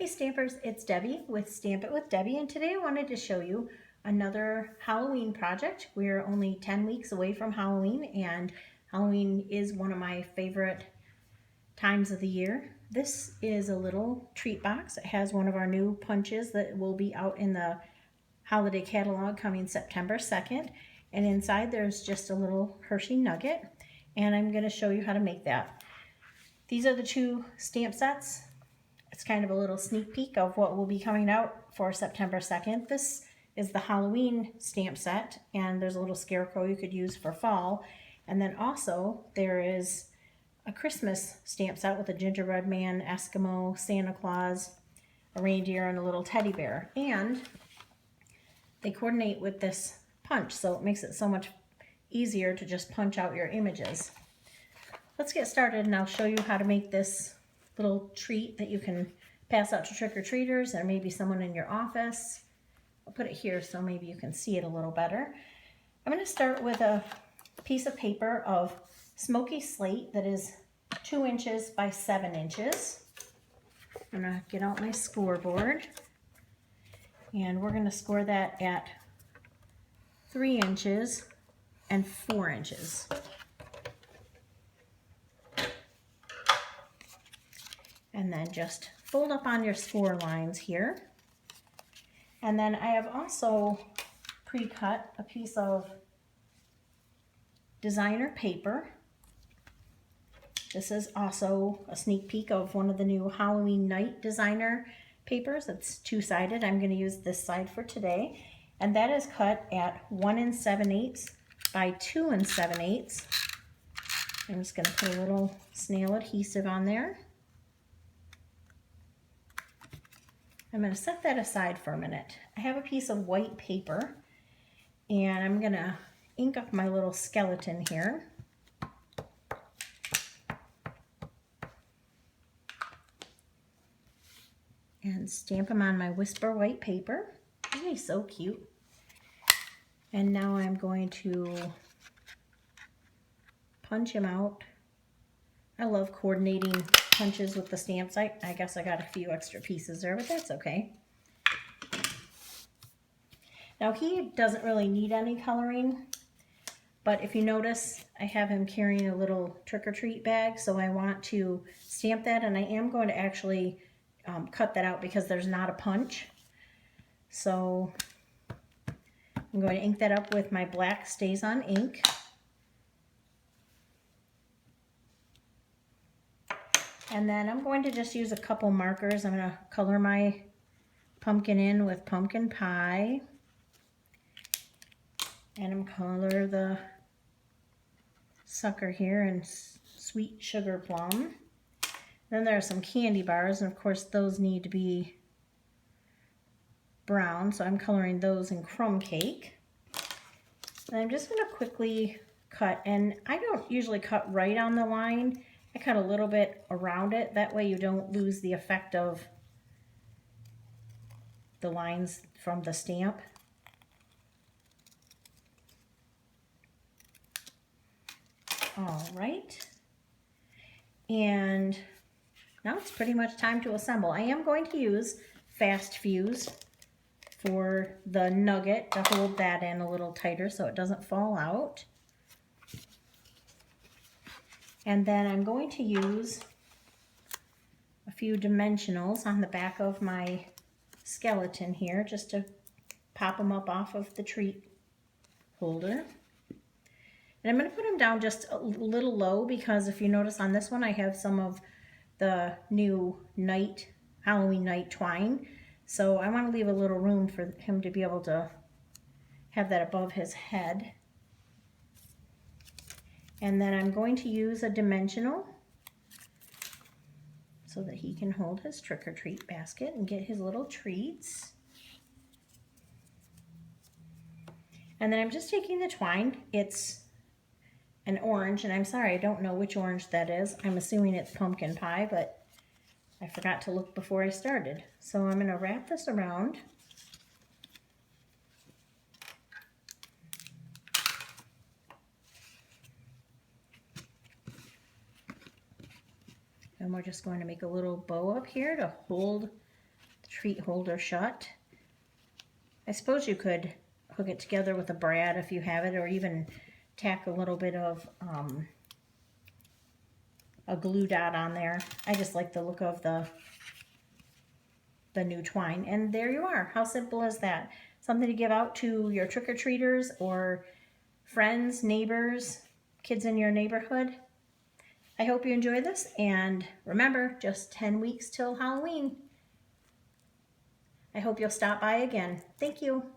Hey Stampers, it's Debbie with Stamp It with Debbie, and today I wanted to show you another Halloween project. We're only 10 weeks away from Halloween, and Halloween is one of my favorite times of the year. This is a little treat box. It has one of our new punches that will be out in the holiday catalog coming September 2nd, and inside there's just a little Hershey nugget, and I'm going to show you how to make that. These are the two stamp sets. It's kind of a little sneak peek of what will be coming out for September 2nd. This is the Halloween stamp set, and there's a little scarecrow you could use for fall. And then also there is a Christmas stamp set with a gingerbread man, Eskimo, Santa Claus, a reindeer, and a little teddy bear. And they coordinate with this punch, so it makes it so much easier to just punch out your images. Let's get started, and I'll show you how to make this little treat that you can pass out to trick-or-treaters or maybe someone in your office. I'll put it here so maybe you can see it a little better. I'm going to start with a piece of paper of smoky slate that is 2 inches by 7 inches. I'm going to get out my scoreboard, and we're going to score that at 3 inches and 4 inches. And then just fold up on your score lines here. And then I have also pre-cut a piece of designer paper. This is also a sneak peek of one of the new Halloween night designer papers. It's two-sided. I'm going to use this side for today. And that is cut at 1 7/8 by 2 7/8. I'm just going to put a little snail adhesive on there. I'm going to set that aside for a minute. I have a piece of white paper, and I'm going to ink up my little skeleton here. And stamp him on my Whisper white paper. Isn't he so cute? And now I'm going to punch him out. I love coordinating punches with the stamps. I guess I got a few extra pieces there, but that's okay. Now he doesn't really need any coloring, but if you notice, I have him carrying a little trick-or-treat bag, so I want to stamp that, and I am going to actually cut that out because there's not a punch. So I'm going to ink that up with my black StazOn ink. And then I'm going to just use a couple markers. I'm going to color my pumpkin in with pumpkin pie. And I'm color the sucker here in sweet sugar plum. Then there are some candy bars, and of course those need to be brown, so I'm coloring those in crumb cake. And I'm just going to quickly cut, and I don't usually cut right on the line. I cut a little bit around it. That way you don't lose the effect of the lines from the stamp. All right. And now it's pretty much time to assemble. I am going to use Fast Fuse for the nugget to hold that in a little tighter so it doesn't fall out. And then I'm going to use a few dimensionals on the back of my skeleton here just to pop them up off of the treat holder. And I'm going to put them down just a little low because if you notice on this one I have some of the new Halloween night twine. So I want to leave a little room for him to be able to have that above his head. And then I'm going to use a dimensional so that he can hold his trick-or-treat basket and get his little treats. And then I'm just taking the twine. It's an orange, and I'm sorry, I don't know which orange that is. I'm assuming it's pumpkin pie, but I forgot to look before I started. So I'm going to wrap this around. And we're just going to make a little bow up here to hold treat holder shut. I suppose you could hook it together with a brad if you have it, or even tack a little bit of a glue dot on there. I just like the look of the new twine. And there you are. How simple is that? Something to give out to your trick-or-treaters or friends, neighbors, kids in your neighborhood. I hope you enjoy this, and remember, just 10 weeks till Halloween. I hope you'll stop by again. Thank you.